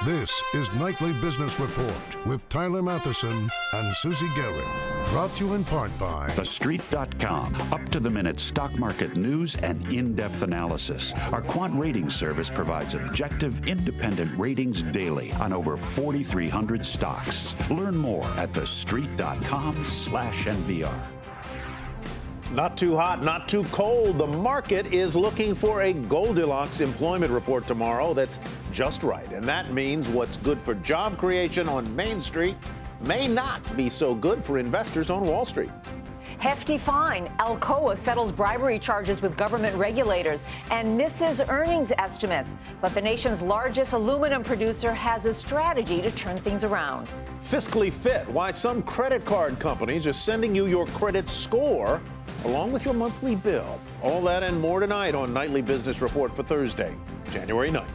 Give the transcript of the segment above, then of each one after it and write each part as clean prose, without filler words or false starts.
This is Nightly Business Report with Tyler Matheson and Susie Guerin. Brought to you in part by TheStreet.com. Up-to-the-minute stock market news and in-depth analysis. Our quant ratings service provides objective, independent ratings daily on over 4,300 stocks. Learn more at TheStreet.com/NBR. Not too hot, not too cold. The market is looking for a Goldilocks employment report tomorrow that's just right. And that means what's good for job creation on Main Street may not be so good for investors on Wall Street. Hefty fine. Alcoa settles bribery charges with government regulators and misses earnings estimates. But the nation's largest aluminum producer has a strategy to turn things around. Fiscally fit, why some credit card companies are sending you your credit score along with your monthly bill. All that and more tonight on Nightly Business Report for Thursday, January 9th.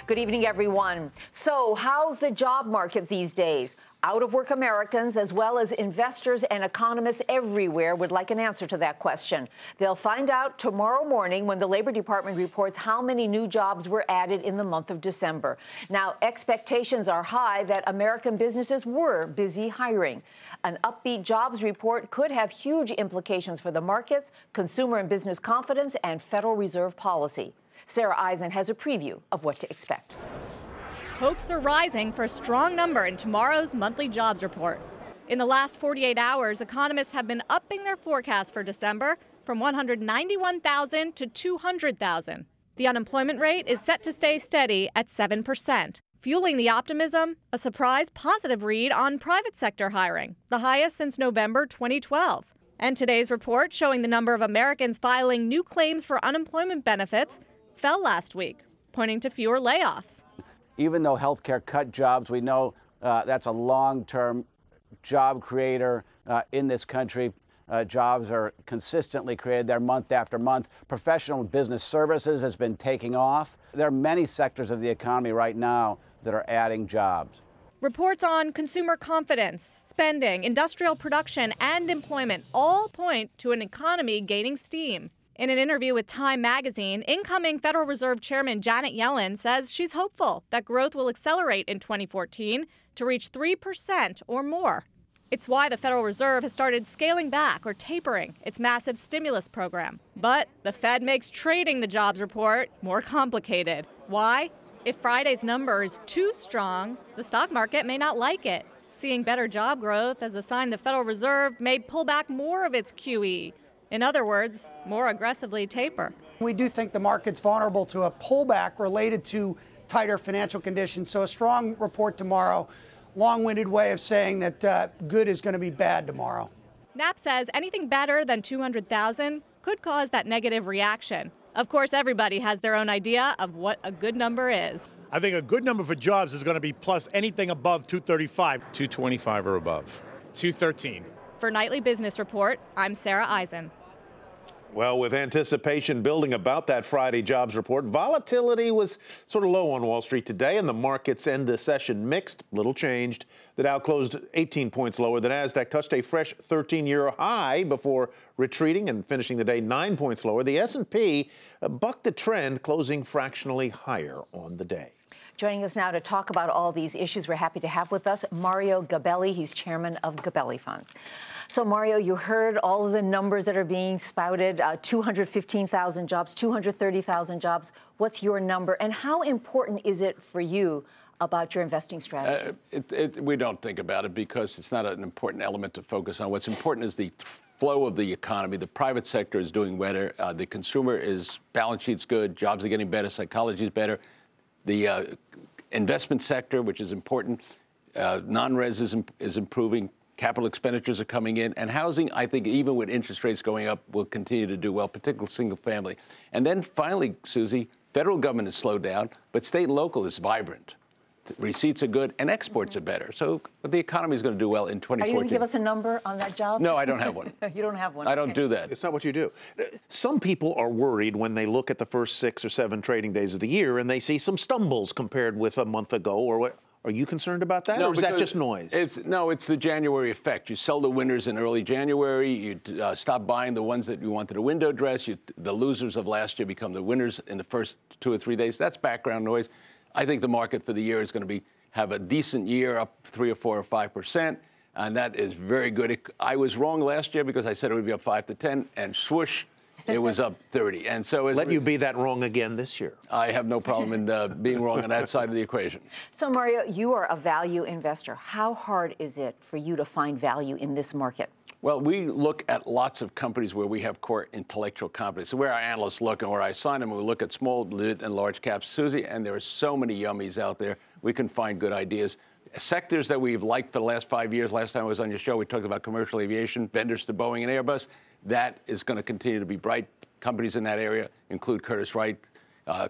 Good evening, everyone. So, how's the job market these days? Out-of-work Americans, as well as investors and economists everywhere, would like an answer to that question. They'll find out tomorrow morning when the Labor Department reports how many new jobs were added in the month of December. Now, expectations are high that American businesses were busy hiring. An upbeat jobs report could have huge implications for the markets, consumer and business confidence, and Federal Reserve policy. Sarah Eisen has a preview of what to expect. Hopes are rising for a strong number in tomorrow's monthly jobs report. In the last 48 hours, economists have been upping their forecast for December from 191,000 to 200,000. The unemployment rate is set to stay steady at 7%. Fueling the optimism, a surprise positive read on private sector hiring, the highest since November 2012. And today's report showing the number of Americans filing new claims for unemployment benefits fell last week, pointing to fewer layoffs. Even though healthcare cut jobs, we know that's a long-term job creator in this country. Jobs are consistently created there month after month. Professional business services has been taking off. There are many sectors of the economy right now that are adding jobs. Reports on consumer confidence, spending, industrial production, and employment all point to an economy gaining steam. In an interview with Time magazine, incoming Federal Reserve Chairman Janet Yellen says she's hopeful that growth will accelerate in 2014 to reach 3% or more. It's why the Federal Reserve has started scaling back or tapering its massive stimulus program. But the Fed makes trading the jobs report more complicated. Why? If Friday's number is too strong, the stock market may not like it, seeing better job growth as a sign the Federal Reserve may pull back more of its QE. In other words, more aggressively taper. We do think the market's vulnerable to a pullback related to tighter financial conditions. So a strong report tomorrow, long-winded way of saying that good is going to be bad tomorrow. Knapp says anything better than 200,000 could cause that negative reaction. Of course, everybody has their own idea of what a good number is. I think a good number for jobs is going to be plus anything above 235. 225 or above. 213. For Nightly Business Report, I'm Sarah Eisen. Well, with anticipation building about that Friday jobs report, volatility was sort of low on Wall Street today, and the markets end the session mixed, little changed. The Dow closed 18 points lower. The Nasdaq touched a fresh 13-year high before retreating and finishing the day 9 points lower. The S&P bucked the trend, closing fractionally higher on the day. Joining us now to talk about all these issues, we're happy to have with us Mario Gabelli. He's chairman of Gabelli Funds. So, Mario, you heard all of the numbers that are being spouted, 215,000 jobs, 230,000 jobs. What's your number, and how important is it for you about your investing strategy? We don't think about it because it's not an important element to focus on. What's important is the flow of the economy. The private sector is doing better. The consumer balance sheet's good. Jobs are getting better. Psychology is better. The investment sector, which is important, non-res is improving. Capital expenditures are coming in. And housing, I think, even with interest rates going up, will continue to do well, particularly single family. And then finally, Susie, federal government has slowed down, but state and local is vibrant. Receipts are good, and exports are better. So the economy is going to do well in 2014. Are you going to give us a number on that job? No, I don't have one. You don't have one? I don't do that. It's not what you do. Some people are worried when they look at the first 6 or 7 trading days of the year and they see some stumbles compared with a month ago or what. Are you concerned about that, or is that just noise? It's the January effect. You sell the winners in early January. You stop buying the ones that you wanted to window dress. The losers of last year become the winners in the first 2 or 3 days. That's background noise. I think the market for the year is going to have a decent year, up 3 or 4 or 5%. And that is very good. I was wrong last year because I said it would be up 5 to 10, and swoosh, it was up 30. And so let you be that wrong again this year. I have no problem in being wrong on that side of the equation. So, Mario, you are a value investor. How hard is it for you to find value in this market? Well, we look at lots of companies where we have core intellectual competence. So where our analysts look and where I sign them, we look at small, mid, and large caps, Susie, and there are so many yummies out there. We can find good ideas. Sectors that we've liked for the last 5 years. Last time I was on your show, we talked about commercial aviation, vendors to Boeing and Airbus. That is going to continue to be bright. Companies in that area include Curtiss-Wright,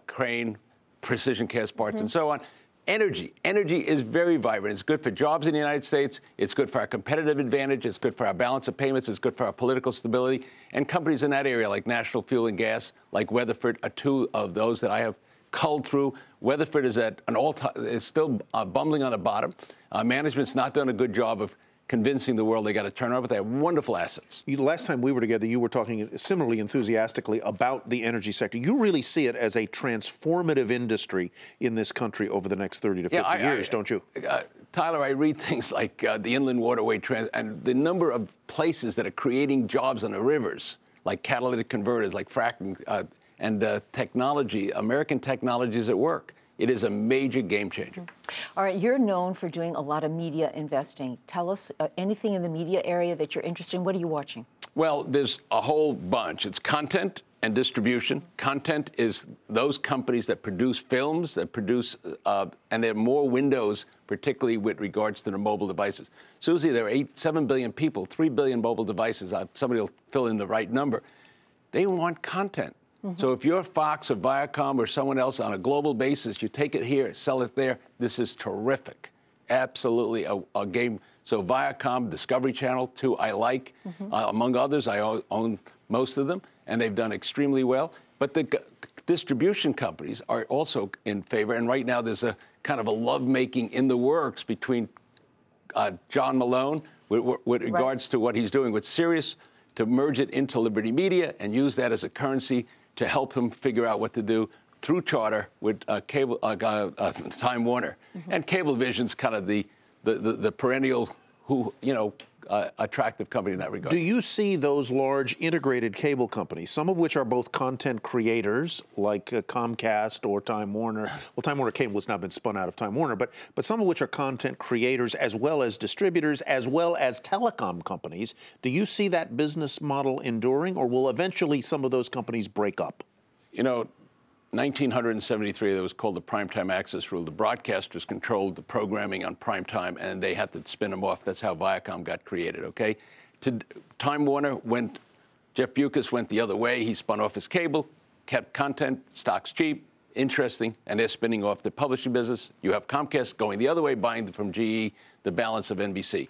Crane, Precision Cast Parts, and so on. Energy. Energy is very vibrant. It's good for jobs in the United States. It's good for our competitive advantage. It's good for our balance of payments. It's good for our political stability. And companies in that area like National Fuel and Gas, like Weatherford, are two of those that I have culled through. Weatherford is at an all-time, is still bumbling on the bottom. Management's not done a good job of convincing the world they got to turn around, but they have wonderful assets. Last time we were together, you were talking similarly enthusiastically about the energy sector. You really see it as a transformative industry in this country over the next 30 to 50 years, don't you? Tyler, I read things like the Inland Waterway and the number of places that are creating jobs on the rivers, like catalytic converters, like fracking, and technology, American technologies at work. It is a major game changer. All right, you're known for doing a lot of media investing. Tell us anything in the media area that you're interested in. What are you watching? Well, there's a whole bunch. It's content and distribution. Content is those companies that produce films, that produce, and there are more windows, particularly with regards to their mobile devices. Susie, there are 7 billion people, 3 billion mobile devices. Somebody will fill in the right number. They want content. So if you're Fox or Viacom or someone else on a global basis, you take it here, sell it there. This is terrific. Absolutely a game. So Viacom, Discovery Channel, too, I like. Among others, I own most of them, and they've done extremely well. But the distribution companies are also in favor. And right now there's a kind of a lovemaking in the works between John Malone with regards to what he's doing with Sirius to merge it into Liberty Media and use that as a currency to help him figure out what to do through Charter with Time Warner. And Cablevision's kind of the perennial attractive company in that regard. Do you see those large integrated cable companies, some of which are both content creators, like Comcast or Time Warner? Well, Time Warner Cable has now been spun out of Time Warner, but some of which are content creators as well as distributors, as well as telecom companies. Do you see that business model enduring, or will eventually some of those companies break up? You know, 1973, that was called the Primetime Access Rule. The broadcasters controlled the programming on primetime, and they had to spin them off. That's how Viacom got created, okay? Time Warner Jeff Bewkes went the other way. He spun off his cable, kept content, stocks cheap, interesting, and they're spinning off the publishing business. You have Comcast going the other way, buying from GE the balance of NBC.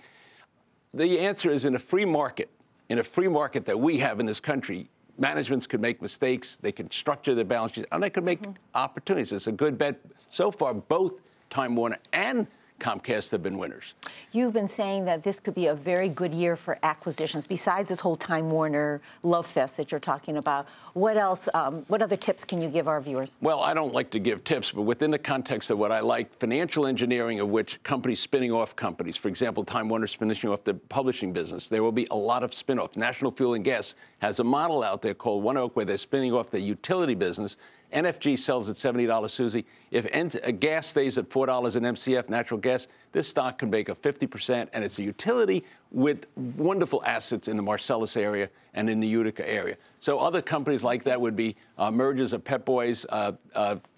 The answer is in a free market that we have in this country, managements could make mistakes, they can structure their balance sheets, and they could make opportunities. It's a good bet. So far, both Time Warner and Comcast have been winners. You've been saying that this could be a very good year for acquisitions. Besides this whole Time Warner love fest that you're talking about, what else, what other tips can you give our viewers? Well, I don't like to give tips, but within the context of what I like, financial engineering, of which companies spinning off companies, for example, Time Warner spinning off the publishing business, there will be a lot of spin-off. National Fuel and Gas has a model out there called One Oak where they're spinning off the utility business. NFG sells at $70, Susie. If gas stays at $4 an MCF, natural gas, this stock can make a 50%, and it's a utility with wonderful assets in the Marcellus area and in the Utica area. So other companies like that would be mergers of Pep Boys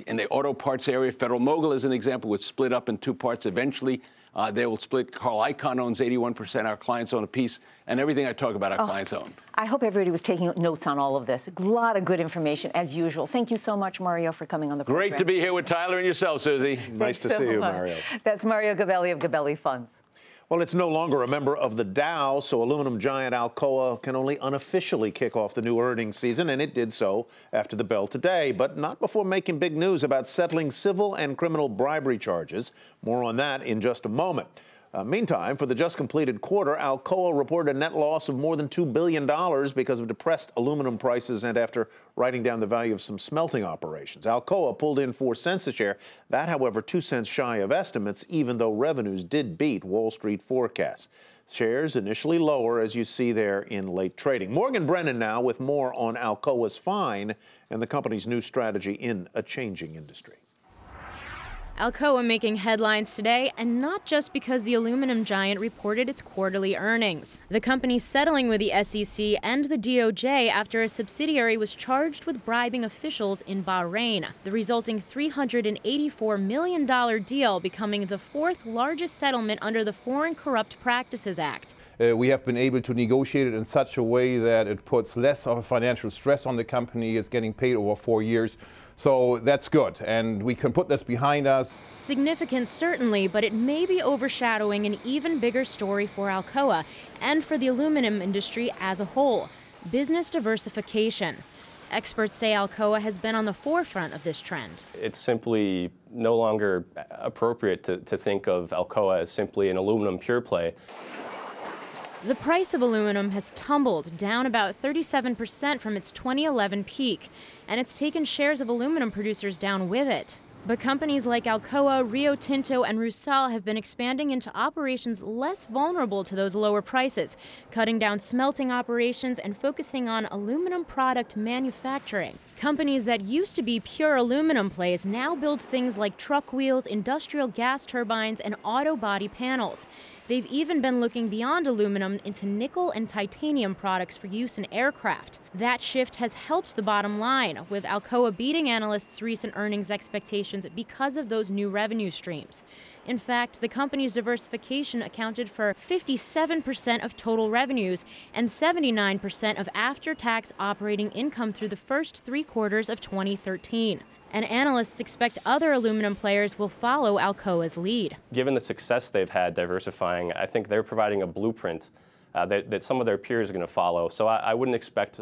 in the auto parts area. Federal Mogul, as an example, would split up in two parts eventually. They will split. Carl Icahn owns 81%. Our clients own a piece. And everything I talk about, our clients own. I hope everybody was taking notes on all of this. A lot of good information, as usual. Thank you so much, Mario, for coming on the program. Great to be here with Tyler and yourself, Susie. Nice to see you, Mario. That's Mario Gabelli of Gabelli Funds. Well, it's no longer a member of the Dow, so aluminum giant Alcoa can only unofficially kick off the new earnings season, and it did so after the bell today, but not before making big news about settling civil and criminal bribery charges. More on that in just a moment. Meantime, for the just completed quarter, Alcoa reported a net loss of more than $2 billion because of depressed aluminum prices and after writing down the value of some smelting operations. Alcoa pulled in 4 cents a share. That, however, 2 cents shy of estimates, even though revenues did beat Wall Street forecasts. Shares initially lower, as you see there in late trading. Morgan Brennan now with more on Alcoa's fine and the company's new strategy in a changing industry. Alcoa making headlines today, and not just because the aluminum giant reported its quarterly earnings. The company settling with the SEC and the DOJ after a subsidiary was charged with bribing officials in Bahrain. The resulting $384 million deal becoming the 4th largest settlement under the Foreign Corrupt Practices Act. We have been able to negotiate it in such a way that it puts less of a financial stress on the company. It's getting paid over 4 years. So that's good, and we can put this behind us. Significant, certainly, but it may be overshadowing an even bigger story for Alcoa and for the aluminum industry as a whole: business diversification. Experts say Alcoa has been on the forefront of this trend. It's simply no longer appropriate to think of Alcoa as simply an aluminum pure play. The price of aluminum has tumbled down about 37% from its 2011 peak, and it's taken shares of aluminum producers down with it. But companies like Alcoa, Rio Tinto, and Rusal have been expanding into operations less vulnerable to those lower prices, cutting down smelting operations and focusing on aluminum product manufacturing. Companies that used to be pure aluminum plays now build things like truck wheels, industrial gas turbines, and auto body panels. They've even been looking beyond aluminum into nickel and titanium products for use in aircraft. That shift has helped the bottom line, with Alcoa beating analysts' recent earnings expectations because of those new revenue streams. In fact, the company's diversification accounted for 57% of total revenues and 79% of after-tax operating income through the first 3 quarters of 2013. And analysts expect other aluminum players will follow Alcoa's lead. Given the success they've had diversifying, I think they're providing a blueprint that some of their peers are going to follow. So I wouldn't expect,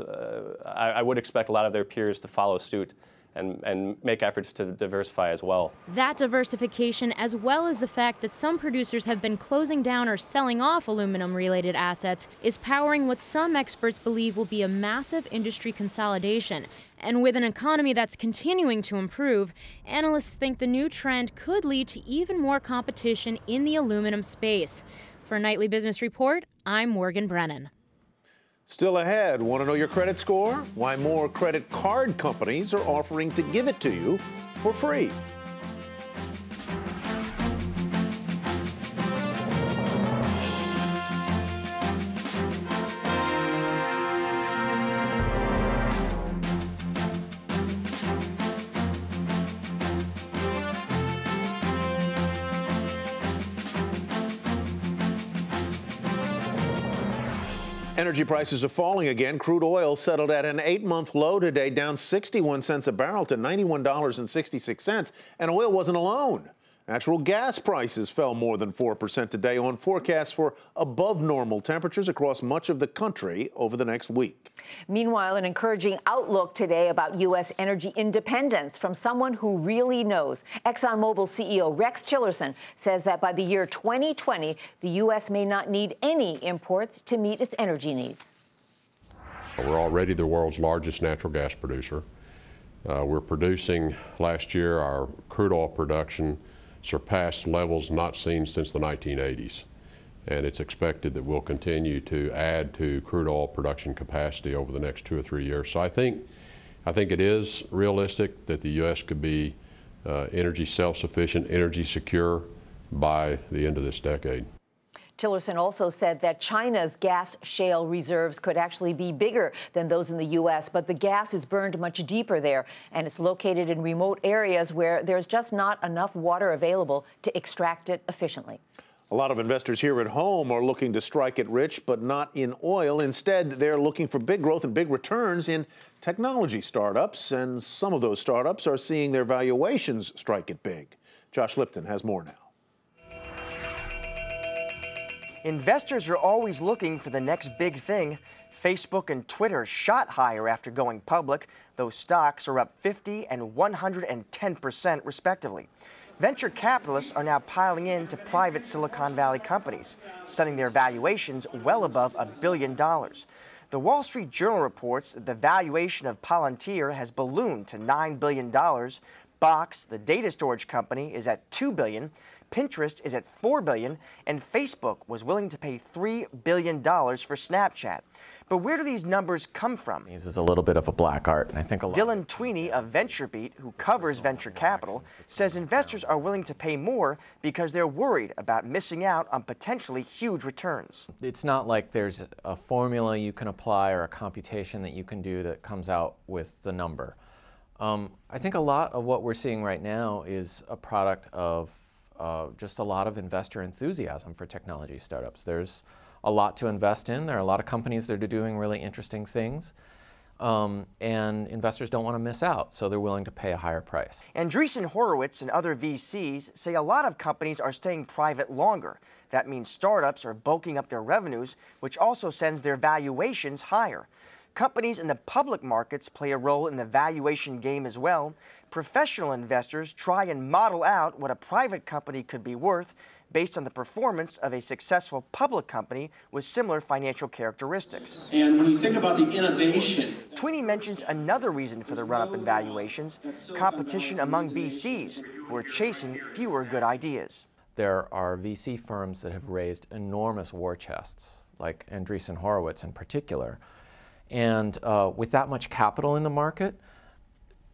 I would expect a lot of their peers to follow suit and make efforts to diversify as well. That diversification, as well as the fact that some producers have been closing down or selling off aluminum-related assets, is powering what some experts believe will be a massive industry consolidation. And with an economy that's continuing to improve, analysts think the new trend could lead to even more competition in the aluminum space. For Nightly Business Report, I'm Morgan Brennan. Still ahead, want to know your credit score? Why more credit card companies are offering to give it to you for free. Energy prices are falling again. Crude oil settled at an 8-month low today, down 61 cents a barrel to $91.66. And oil wasn't alone. Natural gas prices fell more than 4% today on forecasts for above normal temperatures across much of the country over the next week. Meanwhile, an encouraging outlook today about U.S. energy independence from someone who really knows. ExxonMobil CEO Rex Tillerson says that by the year 2020, the U.S. may not need any imports to meet its energy needs. We're already the world's largest natural gas producer. We're producing, last year, our crude oil production surpassed levels not seen since the 1980s. And it's expected that we'll continue to add to crude oil production capacity over the next 2 or 3 years. So I think it is realistic that the U.S. could be energy self-sufficient, energy secure by the end of this decade. Tillerson also said that China's gas shale reserves could actually be bigger than those in the U.S., but the gas is burned much deeper there, and it's located in remote areas where there's just not enough water available to extract it efficiently. A lot of investors here at home are looking to strike it rich, but not in oil. Instead, they're looking for big growth and big returns in technology startups, and some of those startups are seeing their valuations strike it big. Josh Lipton has more now. Investors are always looking for the next big thing. Facebook and Twitter shot higher after going public. Those stocks are up 50% and 110% respectively. Venture capitalists are now piling into private Silicon Valley companies, setting their valuations well above $1 billion. The Wall Street Journal reports that the valuation of Palantir has ballooned to $9 billion. Box, the data storage company, is at $2 billion. Pinterest is at $4 billion, and Facebook was willing to pay $3 billion for Snapchat. But where do these numbers come from? This is a little bit of a black art, and I think a lot. Dylan Tweeney of VentureBeat, who covers venture capital, says investors are willing to pay more because they're worried about missing out on potentially huge returns. It's not like there's a formula you can apply or a computation that you can do that comes out with the number. I think a lot of what we're seeing right now is a product of just a lot of investor enthusiasm for technology startups. There's a lot to invest in. There are a lot of companies that are doing really interesting things, and investors don't want to miss out, so they're willing to pay a higher price. Andreessen Horowitz and other VCs say a lot of companies are staying private longer. That means startups are bulking up their revenues, which also sends their valuations higher. Companies in the public markets play a role in the valuation game as well. Professional investors try and model out what a private company could be worth based on the performance of a successful public company with similar financial characteristics. And when you think about the innovation, Tweeney mentions another reason for the run-up in valuations, competition among VCs who are chasing fewer good ideas. There are VC firms that have raised enormous war chests, like Andreessen Horowitz in particular. And with that much capital in the market,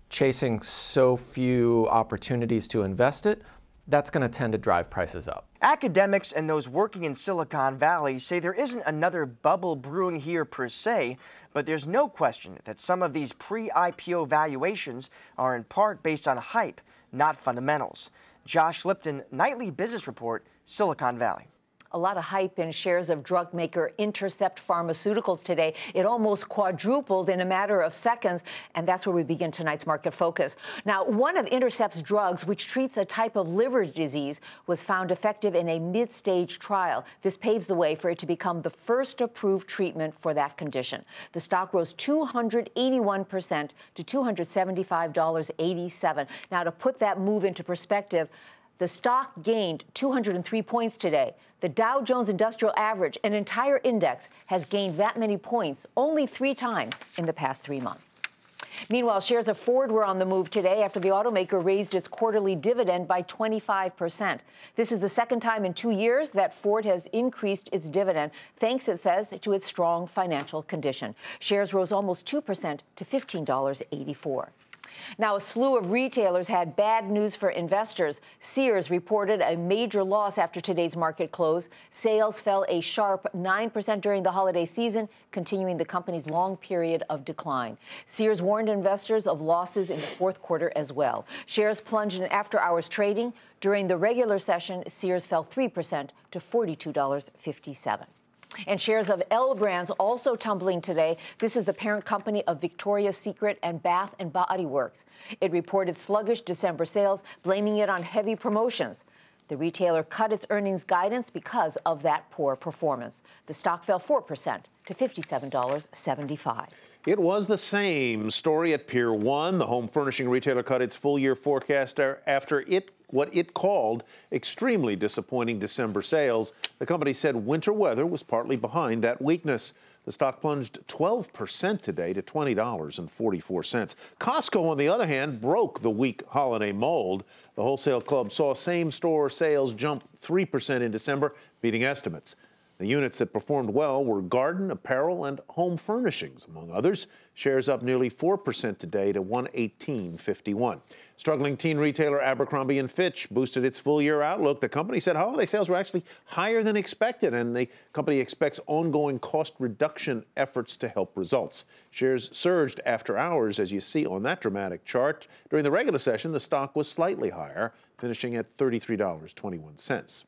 chasing so few opportunities to invest it, that's going to tend to drive prices up. Academics and those working in Silicon Valley say there isn't another bubble brewing here per se, but there's no question that some of these pre-IPO valuations are in part based on hype, not fundamentals. Josh Lipton, Nightly Business Report, Silicon Valley. A lot of hype in shares of drug maker Intercept Pharmaceuticals today. It almost quadrupled in a matter of seconds, and that's where we begin tonight's market focus. Now, one of Intercept's drugs, which treats a type of liver disease, was found effective in a mid-stage trial. This paves the way for it to become the first approved treatment for that condition. The stock rose 281% to $275.87. Now, to put that move into perspective, the stock gained 203 points today. The Dow Jones Industrial Average, an entire index, has gained that many points only 3 times in the past 3 months. Meanwhile, shares of Ford were on the move today after the automaker raised its quarterly dividend by 25%. This is the second time in 2 years that Ford has increased its dividend, thanks, it says, to its strong financial condition. Shares rose almost 2% to $15.84. Now, a slew of retailers had bad news for investors. Sears reported a major loss after today's market close. Sales fell a sharp 9% during the holiday season, continuing the company's long period of decline. Sears warned investors of losses in the fourth quarter as well. Shares plunged in after-hours trading. During the regular session, Sears fell 3% to $42.57. And shares of L Brands also tumbling today. This is the parent company of Victoria's Secret and Bath & Body Works. It reported sluggish December sales, blaming it on heavy promotions. The retailer cut its earnings guidance because of that poor performance. The stock fell 4% to $57.75. It was the same story at Pier 1. The home furnishing retailer cut its full-year forecast after what it called extremely disappointing December sales. The company said winter weather was partly behind that weakness. The stock plunged 12% today to $20.44. Costco, on the other hand, broke the weak holiday mold. The wholesale club saw same-store sales jump 3% in December, beating estimates. The units that performed well were garden, apparel, and home furnishings, among others. Shares up nearly 4% today to $118.51. Struggling teen retailer Abercrombie & Fitch boosted its full-year outlook. The company said holiday sales were actually higher than expected, and the company expects ongoing cost reduction efforts to help results. Shares surged after hours, as you see on that dramatic chart. During the regular session, the stock was slightly higher, finishing at $33.21.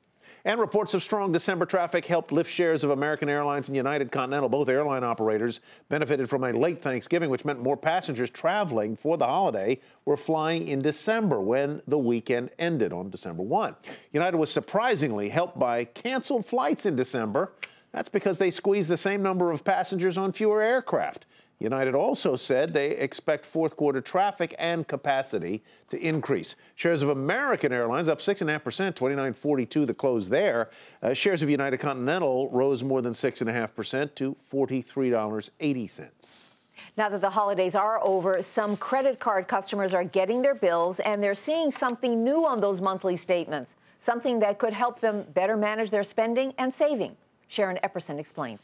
And reports of strong December traffic helped lift shares of American Airlines and United Continental. Both airline operators benefited from a late Thanksgiving, which meant more passengers traveling for the holiday were flying in December when the weekend ended on December 1. United was surprisingly helped by canceled flights in December. That's because they squeezed the same number of passengers on fewer aircraft. United also said they expect fourth quarter traffic and capacity to increase. Shares of American Airlines up 6.5%, $29.42 the close there. Shares of United Continental rose more than 6.5% to $43.80. Now that the holidays are over, some credit card customers are getting their bills and they're seeing something new on those monthly statements, something that could help them better manage their spending and saving. Sharon Epperson explains.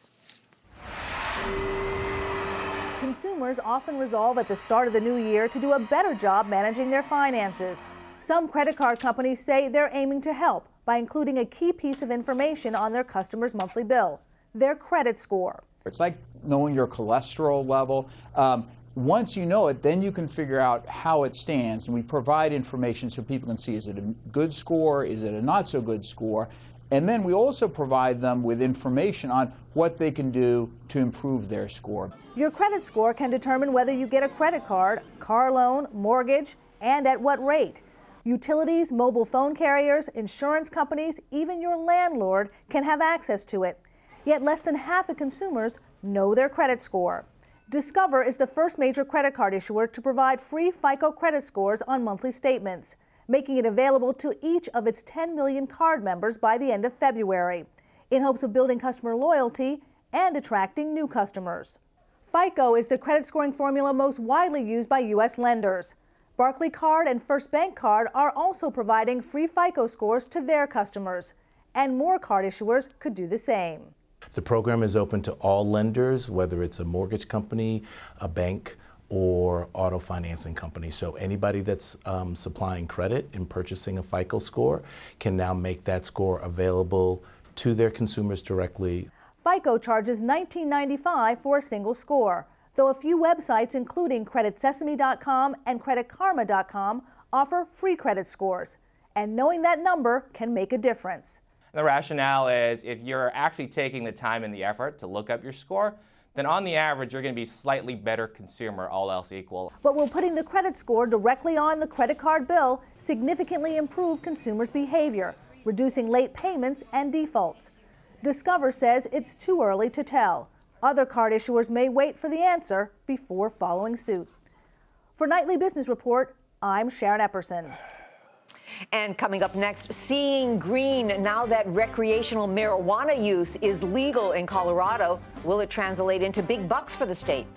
Consumers often resolve at the start of the new year to do a better job managing their finances. Some credit card companies say they're aiming to help by including a key piece of information on their customer's monthly bill, their credit score. It's like knowing your cholesterol level. Once you know it, then you can figure out how it stands, and we provide information so people can see, is it a good score, is it a not so good score? And then we also provide them with information on what they can do to improve their score. Your credit score can determine whether you get a credit card, car loan, mortgage, and at what rate. Utilities, mobile phone carriers, insurance companies, even your landlord can have access to it. Yet less than half of consumers know their credit score. Discover is the first major credit card issuer to provide free FICO credit scores on monthly statements, making it available to each of its 10 million card members by the end of February, in hopes of building customer loyalty and attracting new customers. FICO is the credit scoring formula most widely used by U.S. lenders. Barclaycard and First Bank Card are also providing free FICO scores to their customers, and more card issuers could do the same. The program is open to all lenders, whether it's a mortgage company, a bank, or auto financing company. So anybody that's supplying credit and purchasing a FICO score can now make that score available to their consumers directly. FICO charges $19.95 for a single score, though a few websites, including CreditSesame.com and CreditKarma.com, offer free credit scores. And knowing that number can make a difference. The rationale is if you're actually taking the time and the effort to look up your score, then on the average, you're going to be a slightly better consumer, all else equal. But will putting the credit score directly on the credit card bill significantly improve consumers' behavior, reducing late payments and defaults? Discover says it's too early to tell. Other card issuers may wait for the answer before following suit. For Nightly Business Report, I'm Sharon Epperson. And coming up next, seeing green now that recreational marijuana use is legal in Colorado. Will it translate into big bucks for the state?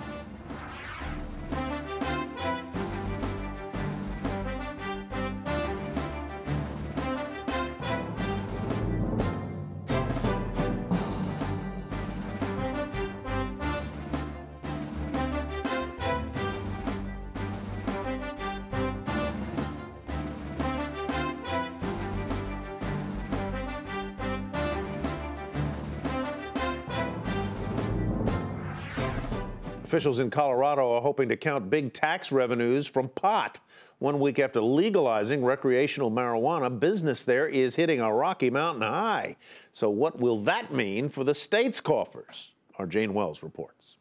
Officials in Colorado are hoping to count big tax revenues from pot. 1 week after legalizing recreational marijuana, business there is hitting a Rocky Mountain high. So what will that mean for the state's coffers? Our Jane Wells reports.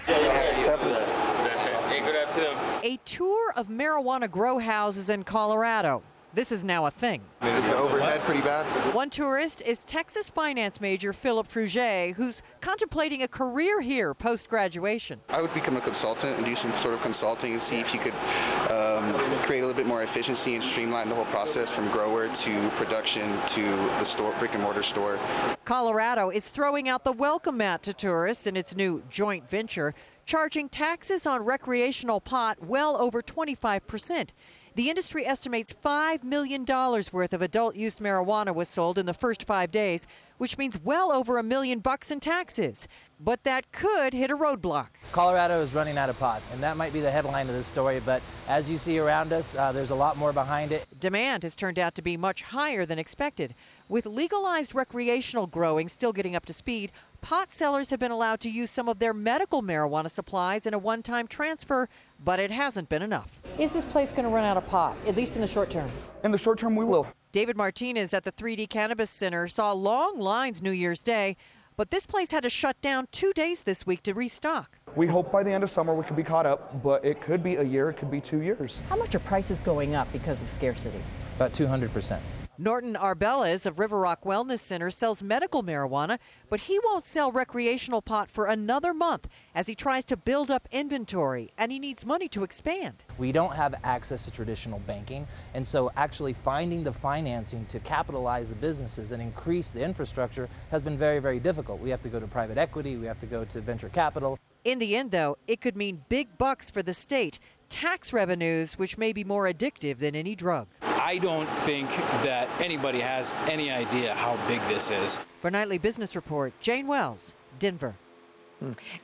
Hey, good afternoon. A tour of marijuana grow houses in Colorado. This is now a thing. Is the overhead pretty bad? One tourist is Texas finance major Philip Fruget, who's contemplating a career here post-graduation. I would become a consultant and do some sort of consulting and see if you could create a little bit more efficiency and streamline the whole process from grower to production to the store, brick and mortar store. Colorado is throwing out the welcome mat to tourists in its new joint venture, charging taxes on recreational pot well over 25%. The industry estimates $5 million worth of adult-use marijuana was sold in the first 5 days, which means well over $1 million in taxes. But that could hit a roadblock. Colorado is running out of pot, and that might be the headline of the story, but as you see around us, there's a lot more behind it. Demand has turned out to be much higher than expected. With legalized recreational growing still getting up to speed, pot sellers have been allowed to use some of their medical marijuana supplies in a one-time transfer, but it hasn't been enough. Is this place going to run out of pot, at least in the short term? In the short term, we will. David Martinez at the 3D Cannabis Center saw long lines New Year's Day, but this place had to shut down 2 days this week to restock. We hope by the end of summer we can be caught up, but it could be a year, it could be 2 years. How much are prices going up because of scarcity? About 200%. Norton Arbeles of River Rock Wellness Center sells medical marijuana, but he won't sell recreational pot for another month as he tries to build up inventory, and he needs money to expand. We don't have access to traditional banking, and so actually finding the financing to capitalize the businesses and increase the infrastructure has been very, very difficult. We have to go to private equity, we have to go to venture capital. In the end, though, it could mean big bucks for the state, tax revenues which may be more addictive than any drug. I don't think that anybody has any idea how big this is. For Nightly Business Report, Jane Wells, Denver.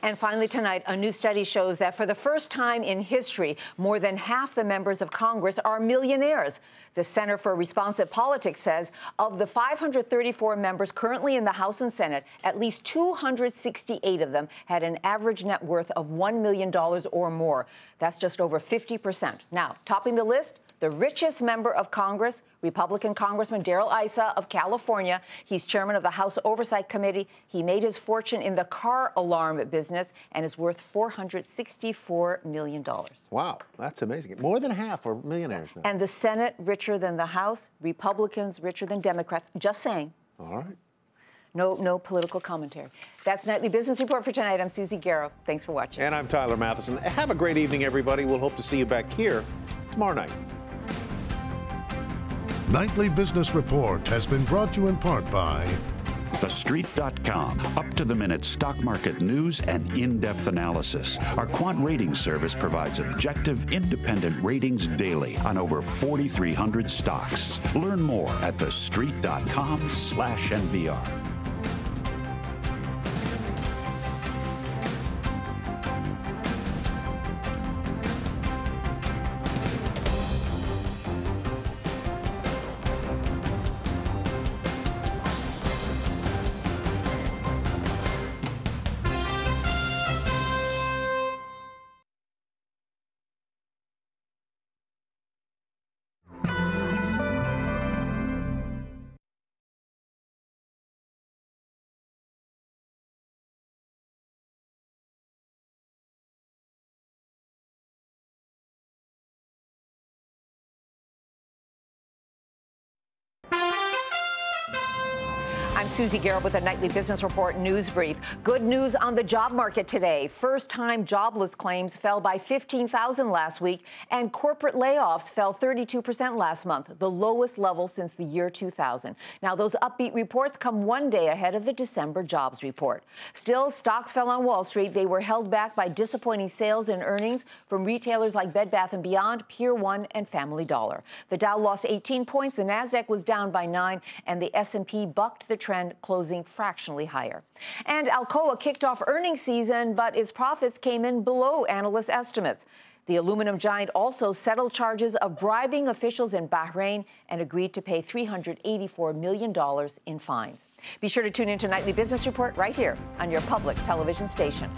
And finally tonight, a new study shows that for the first time in history, more than half the members of Congress are millionaires. The Center for Responsive Politics says of the 534 members currently in the House and Senate, at least 268 of them had an average net worth of $1 million or more. That's just over 50%. Now, topping the list, the richest member of Congress, Republican Congressman Darrell Issa of California. He's chairman of the House Oversight Committee. He made his fortune in the car alarm business and is worth $464 million. Wow, that's amazing. More than half are millionaires now. And the Senate richer than the House, Republicans richer than Democrats. Just saying. All right. No political commentary. That's Nightly Business Report for tonight. I'm Susie Garrow. Thanks for watching. And I'm Tyler Mathisen. Have a great evening, everybody. We'll hope to see you back here tomorrow night. Nightly Business Report has been brought to you in part by TheStreet.com. Up-to-the-minute stock market news and in-depth analysis. Our quant ratings service provides objective, independent ratings daily on over 4,300 stocks. Learn more at TheStreet.com/NBR. I'm Susie Garrow with a Nightly Business Report news brief. Good news on the job market today. First-time jobless claims fell by 15,000 last week, and corporate layoffs fell 32% last month, the lowest level since the year 2000. Now, those upbeat reports come one day ahead of the December jobs report. Still, stocks fell on Wall Street. They were held back by disappointing sales and earnings from retailers like Bed Bath & Beyond, Pier 1, and Family Dollar. The Dow lost 18 points, the Nasdaq was down by 9, and the S&P bucked the trend, closing fractionally higher. And Alcoa kicked off earnings season, but its profits came in below analyst estimates. The aluminum giant also settled charges of bribing officials in Bahrain and agreed to pay $384 million in fines. Be sure to tune in to Nightly Business Report right here on your public television station.